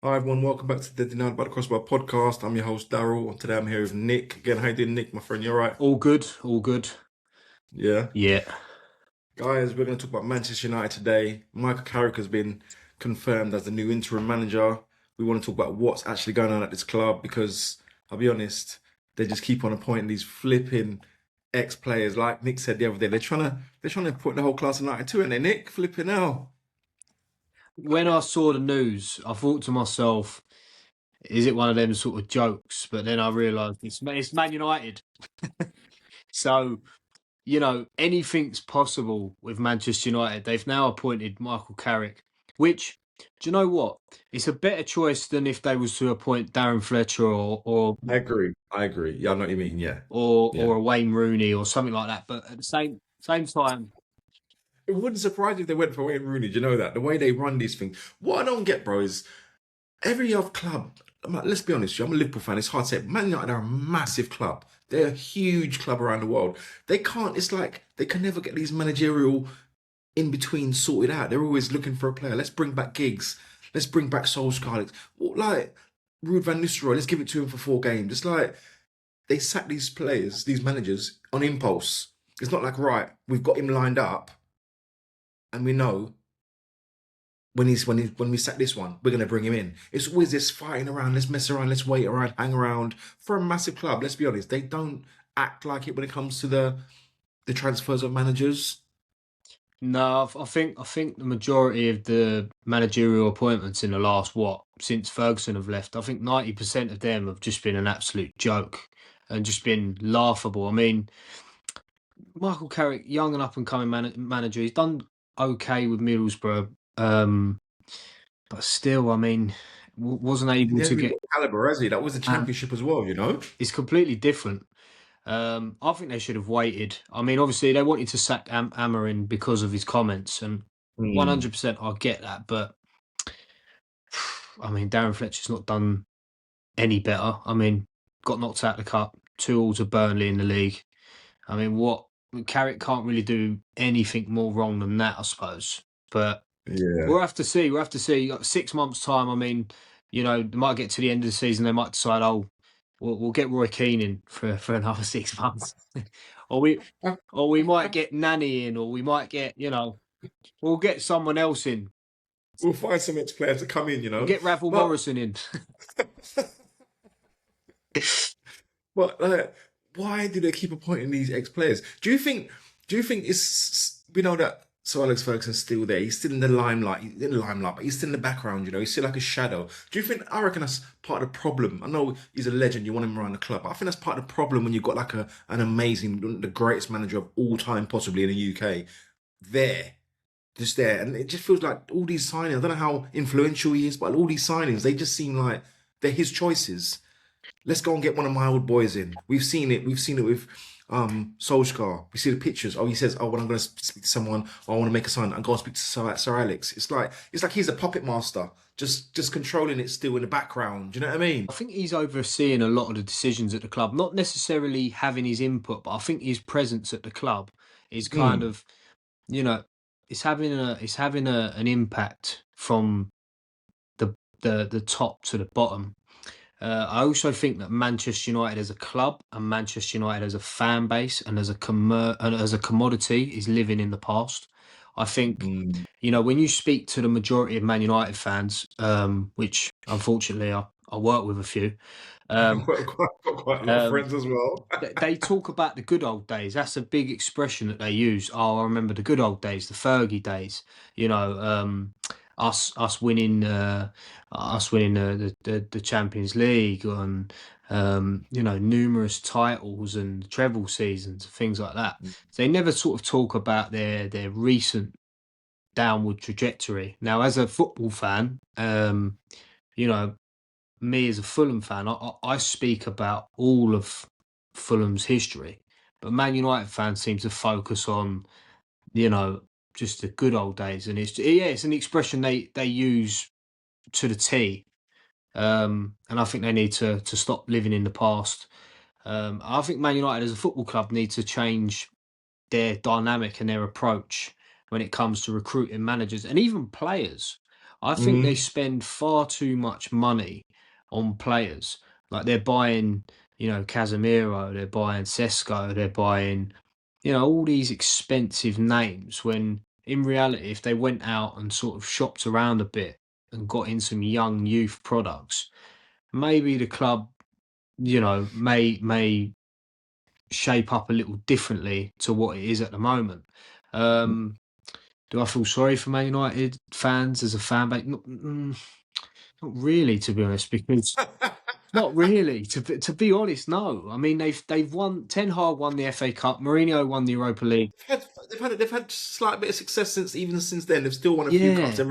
Hi everyone, welcome back to the Denied by the Crossbar podcast. I'm your host Darryl, and today I'm here with Nick. Again, how you doing, Nick, my friend? You all right? All good, all good. Yeah. Yeah. Guys, we're going to talk about Manchester United today. Michael Carrick has been confirmed as the new interim manager. We want to talk about what's actually going on at this club because, I'll be honest, they just keep on appointing these flipping ex-players. Like Nick said the other day, they're trying to put the whole class of United to it, and they Nick flipping now. When I saw the news, I thought to myself, is it one of them sort of jokes? But then I realised it's Man United. So, anything's possible with Manchester United. They've now appointed Michael Carrick, which, do you know what? It's a better choice than if they was to appoint Darren Fletcher I agree. I agree. Yeah, I know what you mean. Yeah. Yeah. or a Wayne Rooney or something like that. But at the same time, It wouldn't surprise you if they went for Wayne Rooney. Do you know that? The way they run these things. What I don't get, bro, is every other club. Let's be honest, I'm a Liverpool fan. It's hard to say. Man United are a massive club. They're a huge club around the world. They can't. It's like they can never get these managerial in between sorted out. They're always looking for a player. Let's bring back Giggs. Let's bring back Solskjaer. Like Ruud van Nistelrooy. Let's give it to him for 4 games. It's like they sack these players, these managers, on impulse. It's not like right, we've got him lined up, and we know when we sack this one, we're gonna bring him in. It's always this fighting around, let's mess around, let's wait around, hang around. For a massive club, let's be honest, they don't act like it when it comes to the transfers of managers. no, I think the majority of the managerial appointments in the last since Ferguson have left, I think 90% of them have just been an absolute joke and just been laughable. I mean, Michael Carrick, young and up and coming manager, he's done okay with Middlesbrough, but still, I mean, wasn't able He to hasn't get. got caliber, has he? That was the championship as well, you know? It's completely different. I think they should have waited. I mean, obviously they wanted to sack Amarin because of his comments, and Hmm. 100% I get that. But I mean, Darren Fletcher's not done any better. I mean, got knocked out of the cup, 2-2 to Burnley in the league. I mean, what Carrick can't really do anything more wrong than that, I suppose. But Yeah. we'll have to see. We'll have to see. Like 6 months time. I mean, they might get to the end of the season. They might decide, oh, we'll get Roy Keane in for another 6 months, or we might get Nanny in, or we might get we'll get someone else in. We'll find some ex-players to come in, you We'll know? get Ravel But Morrison in. But why do they keep appointing these ex-players? Do you think it's we know that Sir Alex Ferguson's still there? He's still in the limelight. He's in the limelight, but he's still in the background. You know, he's still like a shadow. Do you think? I reckon that's part of the problem. I know he's a legend. You want him around the club. But I think that's part of the problem when you've got like an amazing, the greatest manager of all time, possibly in the UK, there, just there, and it just feels like all these signings. I don't know how influential he is, but all these signings, they just seem like they're his choices. Let's go and get one of my old boys in. We've seen it. We've seen it with Solskjaer. We see the pictures. Oh, he says, "Oh, when I'm going to speak to someone, or I want to make a sign, I'm going to speak to Sir Alex." It's like he's a puppet master, just controlling it still in the background. Do you know what I mean? I think he's overseeing a lot of the decisions at the club, not necessarily having his input, but I think his presence at the club is kind Mm. of, you know, it's having an impact from the top to the bottom. I also think that Manchester United as a club and Manchester United as a fan base and as a commodity is living in the past. I think, Mm. when you speak to the majority of Man United fans, which unfortunately I work with a few, I've um, got quite a lot of um, friends as well. they talk about the good old days. That's a big expression that they use. Oh, I remember the good old days, the Fergie days. You know, us winning, the Champions League and numerous titles and treble seasons, things like that. They never sort of talk about their recent downward trajectory. Now, as a football fan, you know, me as a Fulham fan, I speak about all of Fulham's history, but Man United fans seem to focus on you know just the good old days, and it's an expression they use to the T, and I think they need to stop living in the past. I think Man United as a football club need to change their dynamic and their approach when it comes to recruiting managers and even players. I think they Mm. spend far too much money on players. Like they're buying, Casemiro, they're buying Sesko, they're buying, all these expensive names when in reality, if they went out and sort of shopped around a bit and got in some young youth products, maybe the club, may shape up a little differently to what it is at the moment. Um, do I feel sorry for Man United fans as a fan base? Not really, to be honest, because not really. To be honest, no. I mean, they've won. Ten Hag won the FA Cup. Mourinho won the Europa League. They've had slight bit of success since then. They've still won a few cups Yeah,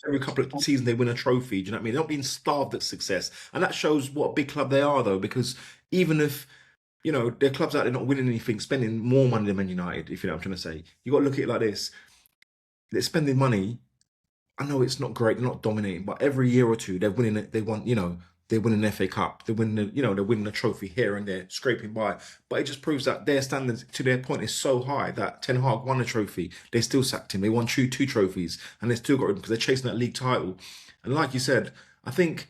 every couple of seasons. They win a trophy. Do you know what I mean? They're not being starved at success, and that shows what a big club they are, though. Because even if their clubs out there not winning anything, spending more money than Man United, if you know what I'm trying to say, you got to look at it like this: they're spending money. I know it's not great, they're not dominating, but every year or two they're winning it. They want, they're winning the FA Cup, they're winning, they're winning a trophy here and there, scraping by. But it just proves that their standards to their point is so high that Ten Hag won a trophy. They still sacked him. They won two trophies, and they still got him because they're chasing that league title. And like you said, I think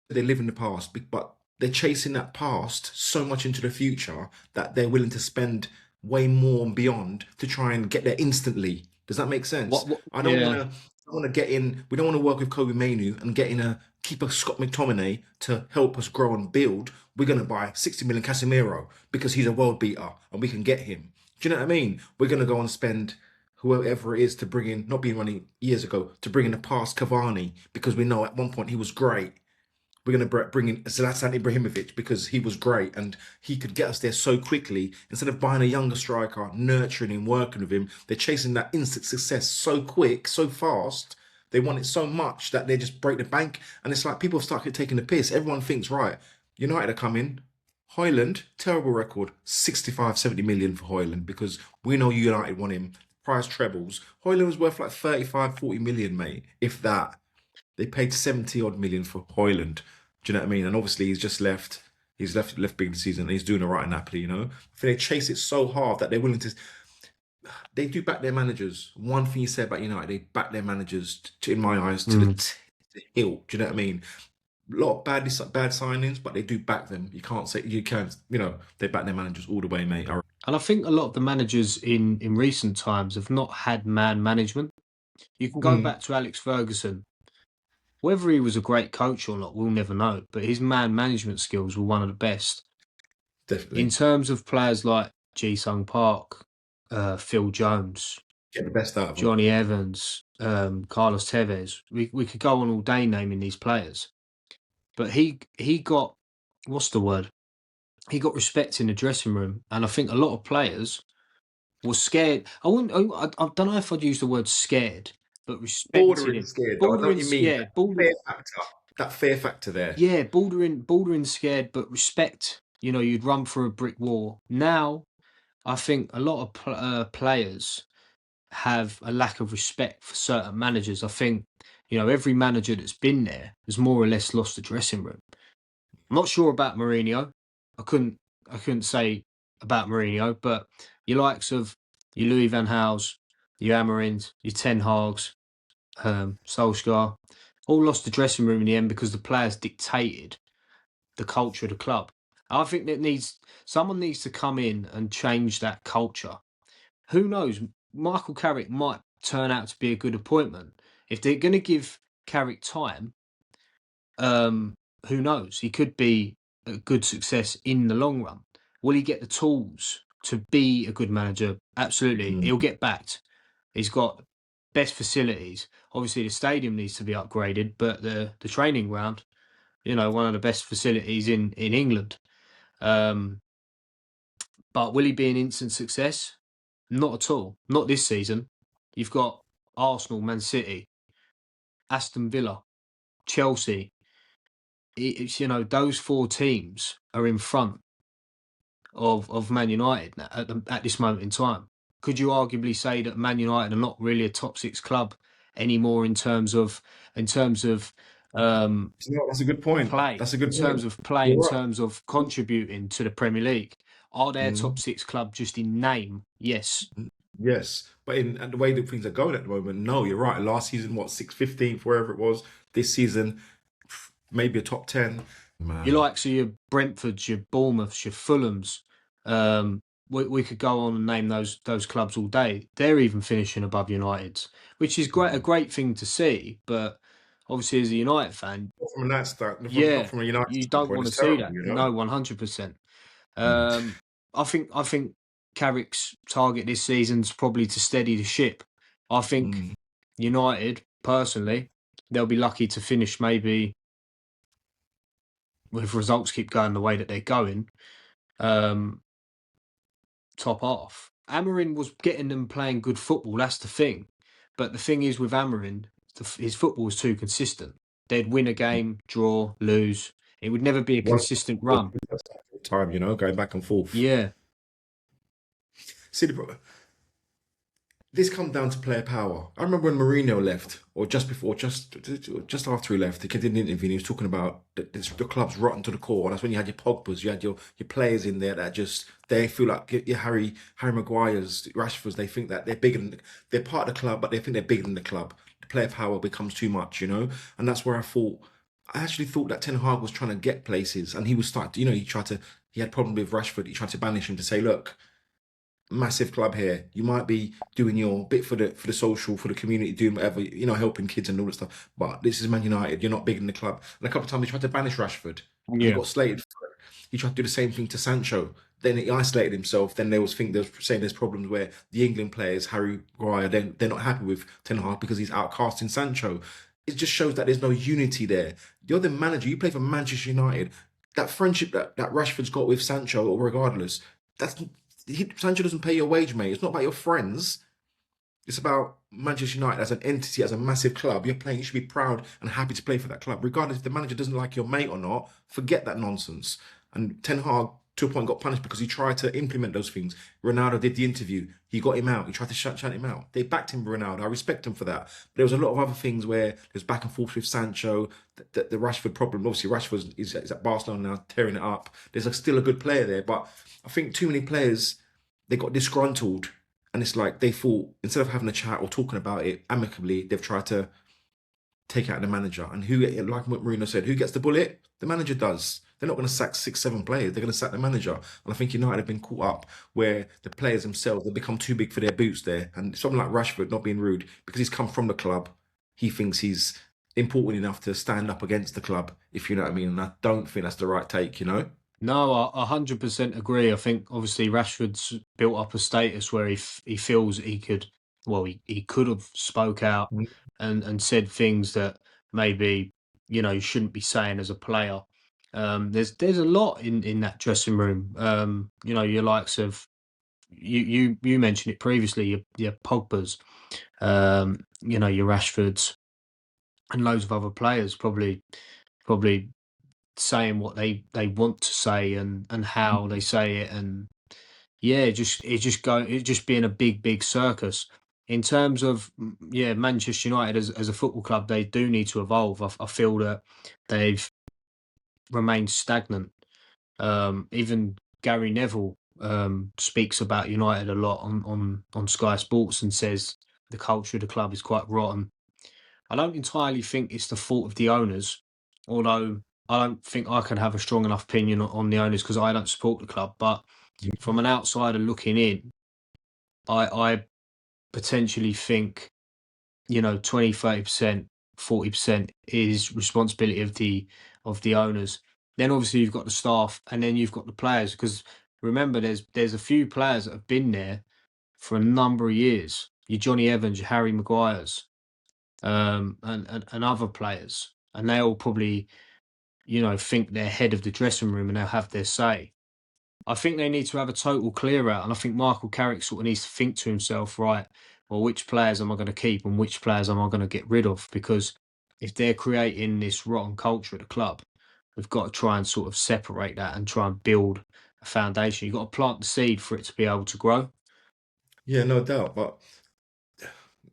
they live in the past, but they're chasing that past so much into the future that they're willing to spend way more and beyond to try and get there instantly. Does that make sense? what? I don't want Yeah, to. I want to get in. We don't want to work with Kobe Mainu and get in a keeper Scott McTominay to help us grow and build. We're going to buy 60 million Casemiro because he's a world beater and we can get him. Do you know what I mean? We're going to go and spend whoever it is to bring in, not being running years ago, to bring in the past Cavani because we know at one point he was great. We're going to bring in Zlatan Ibrahimovic because he was great and he could get us there so quickly. Instead of buying a younger striker, nurturing him, working with him, they're chasing that instant success so quick, so fast. They want it so much that they just break the bank. And it's like people have started taking the piss. Everyone thinks, right, United are coming. Hoyland, terrible record, 65, 70 million for Hoyland because we know United want him. Price trebles. Hoyland was worth like 35, 40 million, mate, if that. They paid 70 odd million for Hoyland. Do you know what I mean? And obviously he's just left. He's left big season and he's doing all right in Napoli, I think they chase it so hard that they're willing to. They do back their managers. One thing you said about United, they back their managers, in my eyes, to mm. the hilt. Do you know what I mean? A lot of bad signings, but they do back them. You can't say you can't. They back their managers all the way, mate. And I think a lot of the managers in recent times have not had man management. You can go Mm, back to Alex Ferguson. Whether he was a great coach or not, we'll never know. But his man management skills were one of the best. In definitely terms of players like Ji-Sung Park, Phil Jones, get the best out of them. Johnny Evans, Carlos Tevez, we could go on all day naming these players. But he got, what's the word? He got respect in the dressing room. And I think a lot of players were scared. I don't know if I'd use the word scared, but respected Bordering him. scared, though. I know what Bordering you mean. scared, Fear factor. That fear factor there. yeah, bordering scared, but respect. You'd run through a brick wall. Now, I think a lot of players have a lack of respect for certain managers. I think, every manager that's been there has more or less lost the dressing room. I'm not sure about Mourinho. I couldn't say about Mourinho, but your likes of your Louis Van Gaals, your Amarins, your Ten Hags, Solskjaer, all lost the dressing room in the end because the players dictated the culture of the club. I think someone needs to come in and change that culture. Who knows? Michael Carrick might turn out to be a good appointment. If they're going to give Carrick time, um, who knows? He could be a good success in the long run. Will he get the tools to be a good manager? Absolutely. Mm. He'll get backed. He's got best facilities. Obviously, the stadium needs to be upgraded, but the training ground, one of the best facilities in England. Um, but will he be an instant success? Not at all. Not this season. You've got Arsenal, Man City, Aston Villa, Chelsea. It's those four teams are in front of Man United at this moment in time. Could you arguably say that Man United are not really a top six club anymore in terms of That's a good point. play, That's a good point. in You're right. terms of contributing to the Premier League? Are they a top Mm. six club just in name? Yes. Yes, but in and the way that things are going at the moment, no, you're right. Last season, what, 6th, 15th, wherever it was. This season, maybe a top 10. Your Man. likes of your Brentfords, your Bournemouths, your Fulhams. We could go on and name those clubs all day. They're even finishing above United's, which is great, a great thing to see. But obviously, as a United fan, Not from that stand, not yeah, from a United you don't standpoint, want to it's see terrible, that. you know? No, 100%. Mm. Um, I think Carrick's target this season's probably to steady the ship. I think Mm. United, personally, they'll be lucky to finish maybe if results keep going the way that they're going, um, top half. Amarin was getting them playing good football. That's the thing. But the thing is with Amarin, his football was too consistent. They'd win a game, draw, lose. It would never be a One consistent run. time, going back and forth. Yeah, See, this comes down to player power. I remember when Mourinho left, or just before, just after he left, he did an interview and he was talking about the club's rotten to the core. And that's when you had your Pogbas, you had your players in there that just they feel like your Harry Maguire's, Rashford's. They think that they're part of the club, but they think they're bigger than the club. The player power becomes too much, and that's where I actually thought that Ten Hag was trying to get places, and he was starting. He had problems with Rashford. He tried to banish him to say, look, massive club here. You might be doing your bit for the social, for the community, doing whatever, helping kids and all that stuff. But this is Man United. You're not big in the club. And a couple of times he tried to banish Rashford, and he yeah. got slated for it. He tried to do the same thing to Sancho. Then he isolated himself. Then they was saying there's problems where the England players, Harry Maguire, they're not happy with Ten Hag because he's outcasting Sancho. It just shows that there's no unity there. You're the manager. You play for Manchester United. That friendship that Rashford's got with Sancho, or regardless, that's Sancho doesn't pay your wage, mate. It's not about your friends. It's about Manchester United as an entity, as a massive club. You're playing. You should be proud and happy to play for that club, regardless if the manager doesn't like your mate or not. Forget that nonsense. And Ten Hag, to a point, got punished because he tried to implement those things. Ronaldo did the interview. He got him out. He tried to shut him out. They backed him, Ronaldo. I respect him for that. But there was a lot of other things where there's back and forth with Sancho. The Rashford problem. Obviously, Rashford is at Barcelona now, tearing it up. There's still a good player there, but I think too many players they got disgruntled, and it's like they thought instead of having a chat or talking about it amicably, they've tried to take out the manager. And who, like what Marino said, who gets the bullet? The manager does. They're not going to sack 6, 7 players. They're going to sack the manager. And I think United have been caught up where the players themselves have become too big for their boots there. And someone like Rashford, not being rude, because he's come from the club, he thinks he's important enough to stand up against the club, if you know what I mean. And I don't think that's the right take. No, I 100% agree. I think obviously Rashford's built up a status where he feels he could, well, he could have spoke out and said things that maybe you shouldn't be saying as a player. There's a lot in that dressing room. Your likes of you mentioned it previously. Your Pogba's, your Rashfords, and loads of other players probably saying what they want to say and how they say it, and yeah, it just being a big circus. In terms of Manchester United as a football club, they do need to evolve. I feel that they've remained stagnant. Even Gary Neville speaks about United a lot on Sky Sports and says the culture of the club is quite rotten. I don't entirely think it's the fault of the owners, although I don't think I can have a strong enough opinion on the owners because I don't support the club. But from an outsider looking in, I potentially think 20, 30%, 40% is responsibility of the owners. Then obviously you've got the staff, and then you've got the players. Because remember, there's a few players that have been there for a number of years. Your Johnny Evans, your Harry Maguires, and other players, and they all probably think they're head of the dressing room and they'll have their say. I think they need to have a total clear out, and I think Michael Carrick sort of needs to think to himself, right, well, which players am I going to keep and which players am I going to get rid of? Because if they're creating this rotten culture at the club, we've got to try and sort of separate that and try and build a foundation. You've got to plant the seed for it to be able to grow. Yeah, no doubt. But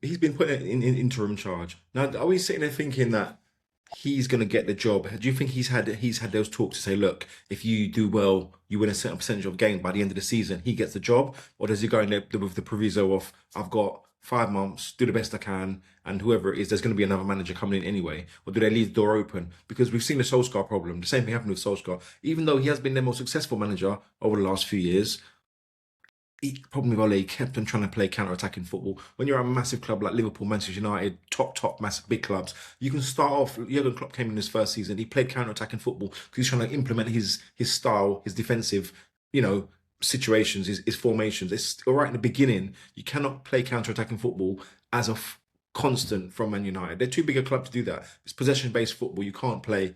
he's been put in interim charge. Now, are we sitting there thinking that he's going to get the job? Do you think he's had those talks to say, look, if you do well, you win a certain percentage of game by the end of the season, he gets the job, or does he go in there with the proviso of I've got 5 months, do the best I can, and whoever it is, there's going to be another manager coming in anyway, or do they leave the door open? Because we've seen the Solskjaer problem. The same thing happened with Solskjaer, even though he has been their most successful manager over the last few years. Problem with Ole, he kept on trying to play counter-attacking football. When you're a massive club like Liverpool, Manchester United, top, massive, big clubs, you can start off. Jurgen Klopp came in his first season. He played counter-attacking football because he's trying to implement his style, his defensive, situations, his formations. It's all right in the beginning. You cannot play counter-attacking football as a constant from Man United. They're too big a club to do that. It's possession-based football. You can't play.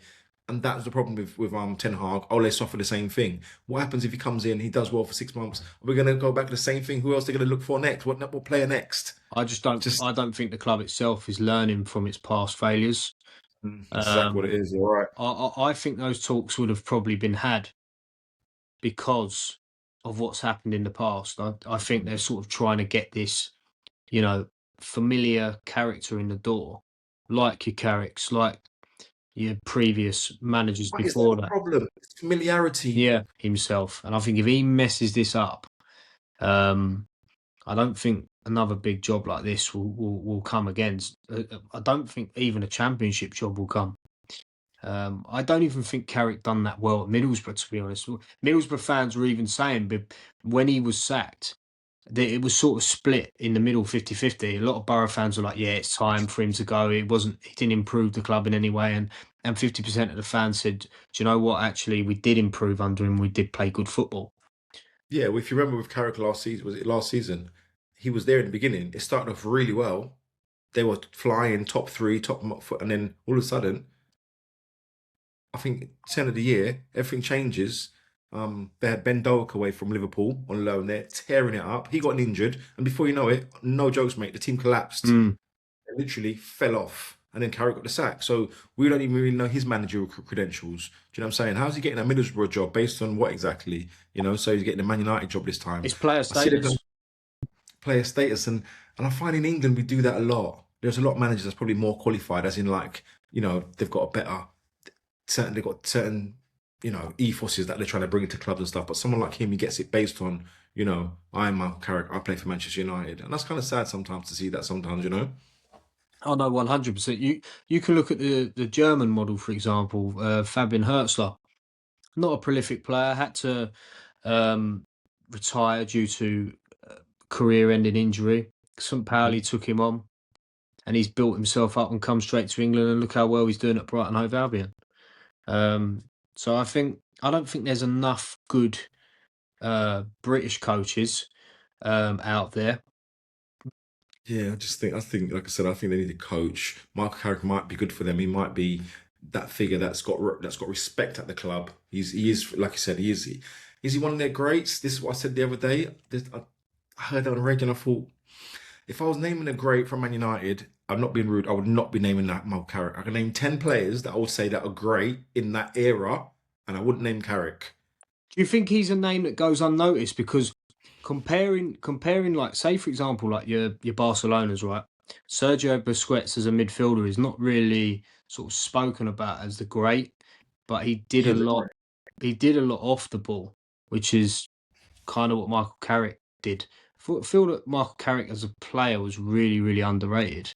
And that's the problem with Ten Hag. Ole suffered the same thing. What happens if he comes in, he does well for 6 months? We're going to go back to the same thing. Who else are they going to look for next? What player next? I just don't. I don't think the club itself is learning from its past failures. That's exactly what it is. You're right. I think those talks would have probably been had because of what's happened in the past. I think they're sort of trying to get this, familiar character in the door, like your Carricks, like your previous managers But is that before the that. problem? It's familiarity. Yeah, himself. And I think if he messes this up, I don't think another big job like this will come again. I don't think even a championship job will come. I don't even think Carrick done that well at Middlesbrough, to be honest. Middlesbrough fans were even saying when he was sacked that it was sort of split in the middle 50-50. A lot of Borough fans were like, yeah, it's time for him to go. He didn't improve the club in any way. And 50% of the fans said, do you know what? Actually, we did improve under him. We did play good football. Yeah, well, if you remember with Carrick last season, was it last season? He was there in the beginning. It started off really well. They were flying top three, and then all of a sudden, I think 10 of the year, everything changes. They had Ben Doak away from Liverpool on loan there, tearing it up. He got injured, and before you know it, no jokes, mate, the team collapsed. It literally fell off, and then Carrick got the sack. So we don't even really know his managerial credentials. Do you know what I'm saying? How's he getting a Middlesbrough job based on what exactly? So he's getting a Man United job this time. It's player status. Player status, and I find in England we do that a lot. There's a lot of managers that's probably more qualified, as in they've got a better they've got certain ethoses that they're trying to bring into clubs and stuff. But someone like him, he gets it based on I'm Michael Carrick, I play for Manchester United, and that's kind of sad sometimes to see that. Sometimes. Oh no, 100%. You can look at the German model, for example. Fabian Hertzler, not a prolific player, had to retire due to career-ending injury. St. Pauli took him on, and he's built himself up and come straight to England. And look how well he's doing at Brighton Hove Albion. So I don't think there's enough good British coaches out there. Yeah, I think, like I said, I think they need a coach. Michael Carrick might be good for them. He might be that figure that's got respect at the club. He is, like I said, he is. Is he one of their greats? This is what I said the other day. I heard that on the radio, and I thought, if I was naming a great from Man United, I'm not being rude, I would not be naming that Michael Carrick. I can name 10 players that I would say that are great in that era, and I wouldn't name Carrick. Do you think he's a name that goes unnoticed? Because comparing, like, say for example, like your Barcelona's, right? Sergio Busquets as a midfielder is not really sort of spoken about as the great, but he did a lot. He did a lot off the ball, which is kind of what Michael Carrick did. I feel that Michael Carrick as a player was really, really underrated.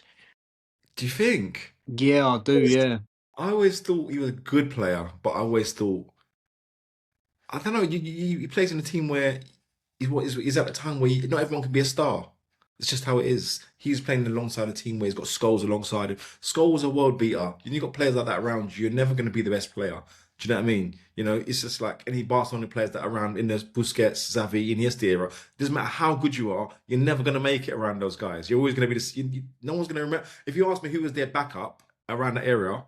Do you think? Yeah, I do. Yeah. I always thought he was a good player, but I always thought, I don't know. He plays in a team where he's at a time where not everyone can be a star. It's just how it is. He's playing alongside a team where he's got Scholes alongside him. Scholes is a world beater. You've got players like that around you, you're never going to be the best player. Do you know what I mean? It's just like any Barcelona players that are around in the Busquets, Xavi, Iniesta era. Doesn't matter how good you are, you're never going to make it around those guys. You're always going to be this. No one's going to remember. If you ask me who was their backup around that area,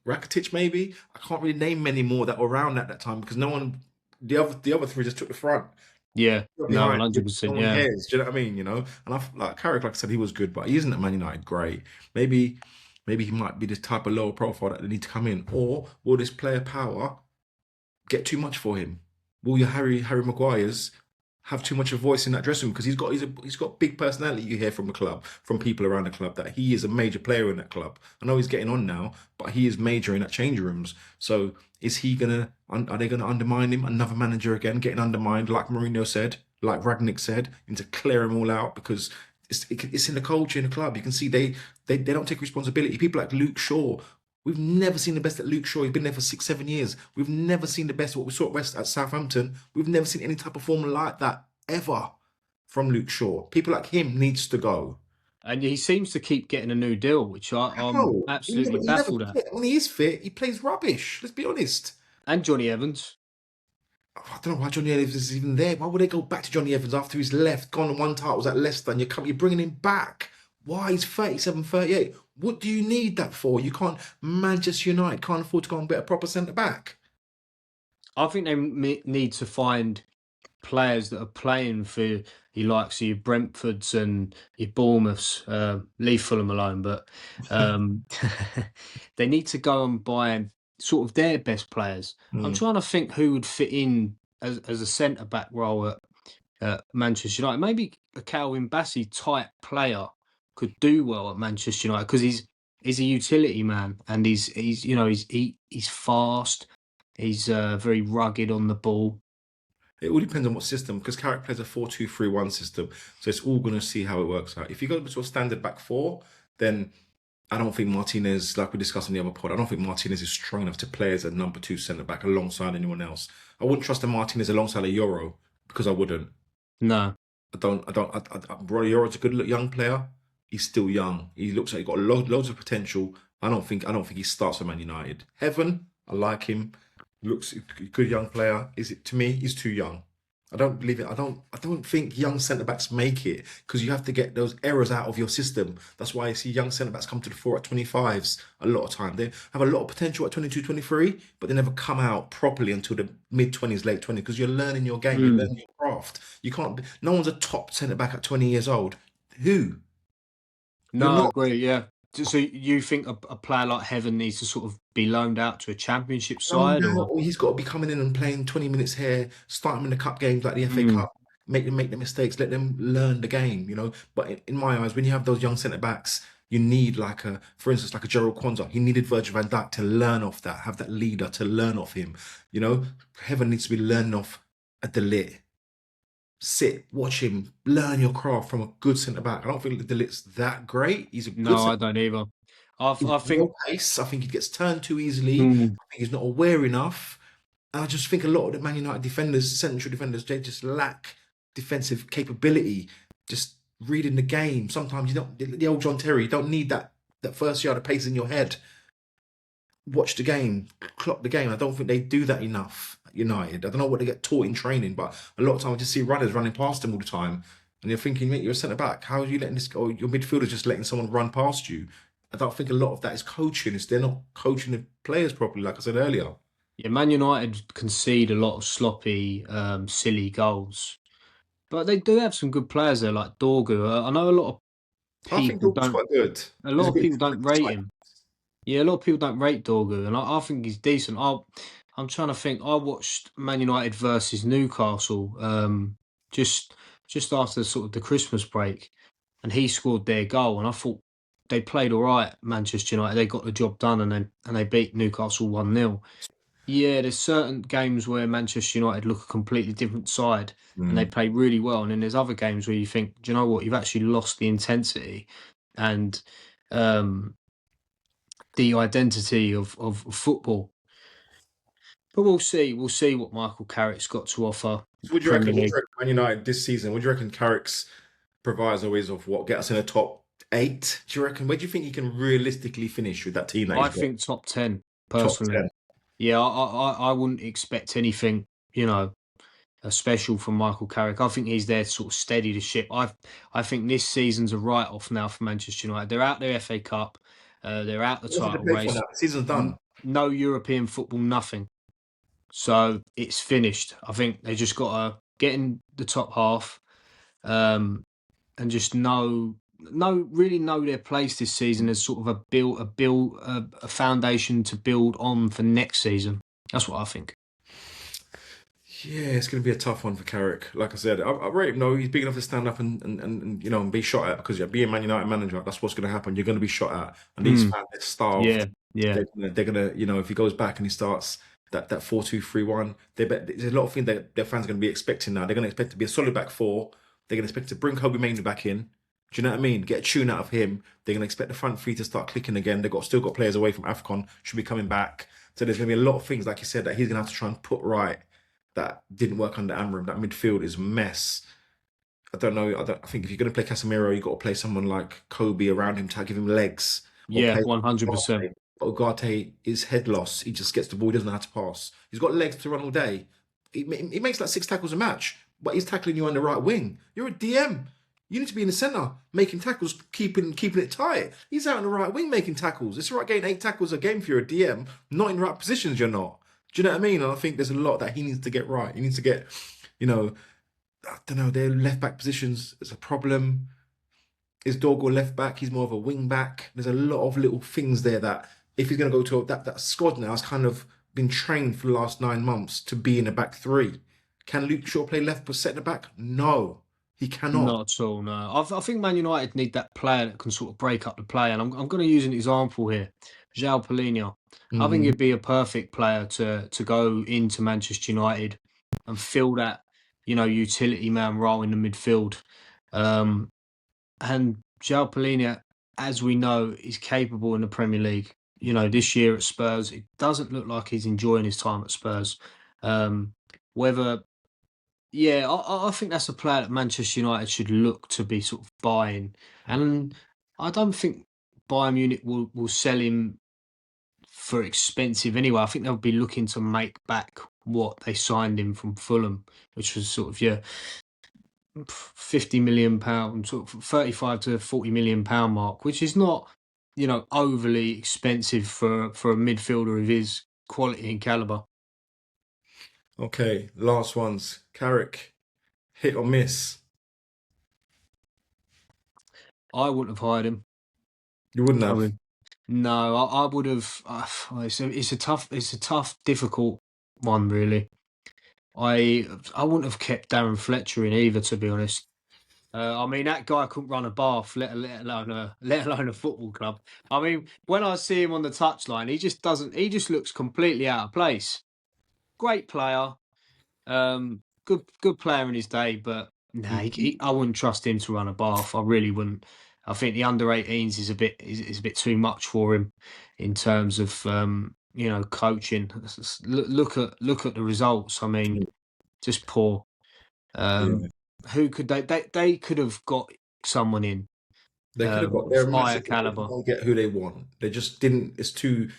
Rakitic maybe. I can't really name many more that were around at that time because no one. The other three just took the front. Yeah, no, 100%. No one cares. Do you know what I mean? And like Carrick, like I said, he was good, but he isn't at Man United great. Maybe he might be the type of lower profile that they need to come in, or will this player power get too much for him? Will your Harry Maguires have too much of a voice in that dressing room because he's got big personality. You hear from the club, from people around the club, that he is a major player in that club. I know he's getting on now, but he is major in that change rooms. So is he gonna? Are they gonna undermine him? Another manager again getting undermined, like Mourinho said, like Ragnick said, and to clear him all out because it's in the culture in the club. You can see they don't take responsibility. People like Luke Shaw. We've never seen the best at Luke Shaw. He's been there for 6, 7 years. We've never seen the best of what we saw at West at Southampton. We've never seen any type of form like that ever from Luke Shaw. People like him needs to go. And he seems to keep getting a new deal, which I'm How? absolutely He never baffled at. when he is fit, he plays rubbish. Let's be honest. And Johnny Evans. I don't know why Johnny Evans is even there. Why would they go back to Johnny Evans after he's left, gone on one title, was at Leicester, and you're bringing him back? Why? He's 37, 38. What do you need that for? You can't. Manchester United can't afford to go and get a proper centre back. I think they need to find players that are playing for your likes of your Brentfords and your Bournemouths. Leave Fulham alone, but they need to go and buy sort of their best players. I'm trying to think who would fit in as a centre back role at Manchester United. Maybe a Calvin Bassey type player could do well at Manchester United because he's a utility man and he's fast. He's very rugged on the ball. It all depends on what system, because Carrick plays a 4-2-3-1 system, so it's all going to see how it works out. If you go to a standard back four, then I don't think Martinez, like we discussed in the other pod, I don't think Martinez is strong enough to play as a number 2 centre back alongside anyone else. I wouldn't trust a Martinez alongside a Euro because I wouldn't. No. Roy Euro's a good young player. He's still young. He looks like he's got loads of potential. I don't think he starts for Man United. Heaven, I like him. Looks a good young player. Is it to me? He's too young. I don't believe it. I don't think young centre backs make it because you have to get those errors out of your system. That's why I see young centre backs come to the fore at 25s a lot of time. They have a lot of potential at 22, 23, but they never come out properly until the mid 20s, late 20s because you're learning your game, you're learning your craft. You can't. No one's a top centre back at 20 years old. Who? No, I agree. Yeah. So you think a player like Heaven needs to sort of be loaned out to a championship side, or He's got to be coming in and playing 20 minutes here, start him in the cup games like the FA Cup, make the mistakes, let them learn the game, But in my eyes, when you have those young centre backs, you need for instance, like a Gerald Kwanzaa. He needed Virgil van Dijk to learn off that, have that leader to learn off him. Heaven needs to be learning off at the lit. Sit, watch him, learn your craft from a good centre back. I don't think the Lit's that great. He's a good no, I don't either. I think pace. I think he gets turned too easily. I think he's not aware enough. And I just think a lot of the Man United defenders, central defenders, they just lack defensive capability. Just reading the game. Sometimes you don't. The old John Terry, you don't need that first yard of pace in your head. Watch the game, clock the game. I don't think they do that enough at United. I don't know what they get taught in training, but a lot of times I just see runners running past them all the time. And you're thinking, mate, you're a centre back. How are you letting this go? Your midfielder's just letting someone run past you. I don't think a lot of that is coaching. They're not coaching the players properly, like I said earlier. Yeah, Man United concede a lot of sloppy, silly goals, but they do have some good players there, like Dorgu. I know a lot of I think people Dorgu's quite good. A lot of people don't rate him. Yeah, a lot of people don't rate Dorgu, and I think he's decent. I'm trying to think. I watched Man United versus Newcastle just after sort of the Christmas break, and he scored their goal, and I thought they played all right. Manchester United, they got the job done, and they beat Newcastle 1-0. Yeah, there's certain games where Manchester United look a completely different side, and they play really well, and then there's other games where you think, do you know what? You've actually lost the intensity and the identity of football. But we'll see. We'll see what Michael Carrick's got to offer. What do you reckon? Man United this season? What do you reckon Carrick's proviso is of what get us in the top 8? Do you reckon? Where do you think he can realistically finish with that team? I think top 10 personally. Top 10. Yeah, I wouldn't expect anything, special from Michael Carrick. I think he's there to sort of steady the ship. I think this season's a write-off now for Manchester United. They're out their FA Cup. They're out the title race. The season's done. No European football, nothing. So it's finished. I think they just got to get in the top half, and just really know their place this season as sort of a foundation to build on for next season. That's what I think. Yeah, it's going to be a tough one for Carrick. Like I said, I rate him. No, he's big enough to stand up and you know and be shot at because you're being Man United manager. That's what's going to happen. You're going to be shot at, and these Mm, fans, they're starved. yeah, yeah, They're gonna you know if he goes back and he starts that 4-2-3-1, they bet there's a lot of things that their fans are going to be expecting now. They're going to expect to be a solid back four. They're going to expect to bring Kobe Mainoo back in. Do you know what I mean? Get a tune out of him. They're going to expect the front three to start clicking again. They've got still got players away from AFCON, should be coming back. So there's going to be a lot of things, like you said, that he's going to have to try and put right that didn't work under Amram. That midfield is a mess. I don't know. I think if you're going to play Casemiro, you've got to play someone like Kobe around him to give him legs, or yeah, play 100%. Ugarte. But Ugarte is head loss. He just gets the ball. He doesn't know how to pass. He's got legs to run all day. He makes like 6 tackles a match, but he's tackling you on the right wing. You're a DM. You need to be in the centre, making tackles, keeping it tight. He's out on the right wing making tackles. It's all right getting 8 tackles a game for your DM. Not in the right positions, you're not. Do you know what I mean? And I think there's a lot that he needs to get right. He needs to get, you know, I don't know, their left back positions is a problem. Is Dorgo left back? He's more of a wing back. There's a lot of little things there that if he's going to go to that squad now, has kind of been trained for the last 9 months to be in a back three. Can Luke Shaw play left but set the back? No, he cannot. Not at all, no. I think Man United need that player that can sort of break up the play, and I'm going to use an example here. João Palhinha. I think Mm, he'd be a perfect player to go into Manchester United and fill that, utility man role in the midfield. Um, and João Palhinha, as we know, is capable in the Premier League. This year at Spurs, it doesn't look like he's enjoying his time at Spurs. Um, whether Yeah, I think that's a player that Manchester United should look to be sort of buying, and I don't think Bayern Munich will sell him for expensive anyway. I think they'll be looking to make back what they signed him from Fulham, which was sort of £50 million, sort of 35 to £40 million mark, which is not overly expensive for a midfielder of his quality and caliber. okay, last ones. Carrick, hit or miss? I wouldn't have hired him. You wouldn't I have. mean, no, I would have. It's a tough, difficult one, really. I wouldn't have kept Darren Fletcher in either, to be honest. I mean, that guy couldn't run a bath, let alone a football club. I mean, when I see him on the touchline, he just doesn't. He just looks completely out of place. Great player, good player in his day, but nah, I wouldn't trust him to run a bath. I really wouldn't. I think the under-18s is a bit too much for him in terms of coaching. Look at the results. I mean, just poor. Yeah. Who could they could have got someone in They could have got. of They're a higher massive club. They caliber. can't get who they want. They just didn't. It's too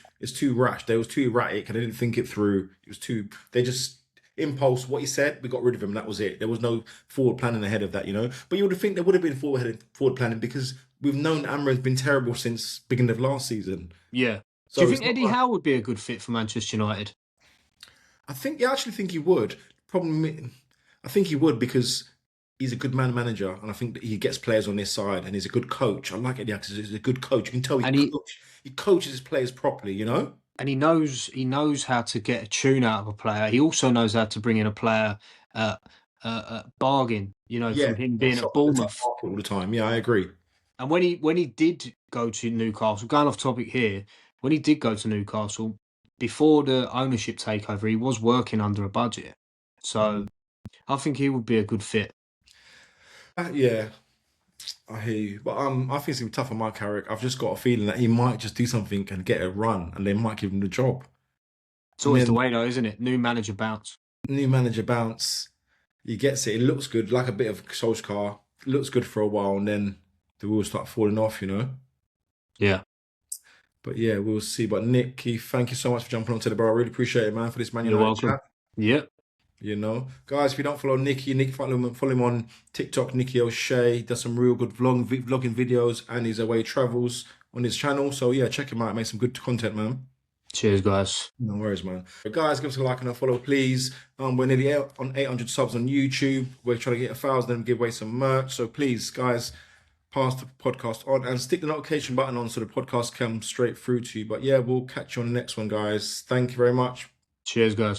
rash. They was too erratic, and they didn't think it through. It was too. They just impulse what he said. We got rid of him. That was it. There was no forward planning ahead of that, you know. But you would think there would have been forward planning because we've known Amra's been terrible since beginning of last season. Yeah. Do you So think it's not Eddie like Howe would be a good fit for Manchester United? I actually think he would. Problem, I think he would because he's a good manager, and I think that he gets players on his side, and he's a good coach. I like Eddie because he's a good coach. You can tell And he coaches his players properly. You know. he knows how to get a tune out of a player. He also knows how to bring in a player at bargain. Yeah, From him on being at the top Bournemouth. market all the time. Yeah, I agree. And when he did go to Newcastle, going off topic here, when he did go to Newcastle before the ownership takeover, he was working under a budget. So Mm. I think he would be a good fit. Yeah, I hear you, but I think it's gonna be tough on Mike Carrick. I've just got a feeling that he might just do something and get a run, and they might give him the job. It's And always the then way, though, isn't it? New manager bounce. new manager bounce, he gets it. It looks good, like a bit of Solskjaer. Looks good for a while, and then the wheels start falling off. You know. Yeah. But yeah, we'll see. But Nick, Keith, thank you so much for jumping onto the bar. I really appreciate it, man, for this Man You're United welcome. chat. Yep. You know, guys, if you don't follow Nick, follow him on TikTok, Nicky O'Shea. Does some real good vlogging videos and his away travels on his channel. So yeah, check him out. Make some good content, man. Cheers, guys. No worries, man. But guys, give us a like and a follow, please. We're nearly on 800 subs on YouTube. We're trying to get 1,000 and give away some merch. So please, guys, pass the podcast on and stick the notification button on so the podcast comes straight through to you. But yeah, we'll catch you on the next one, guys. Thank you very much. Cheers, guys.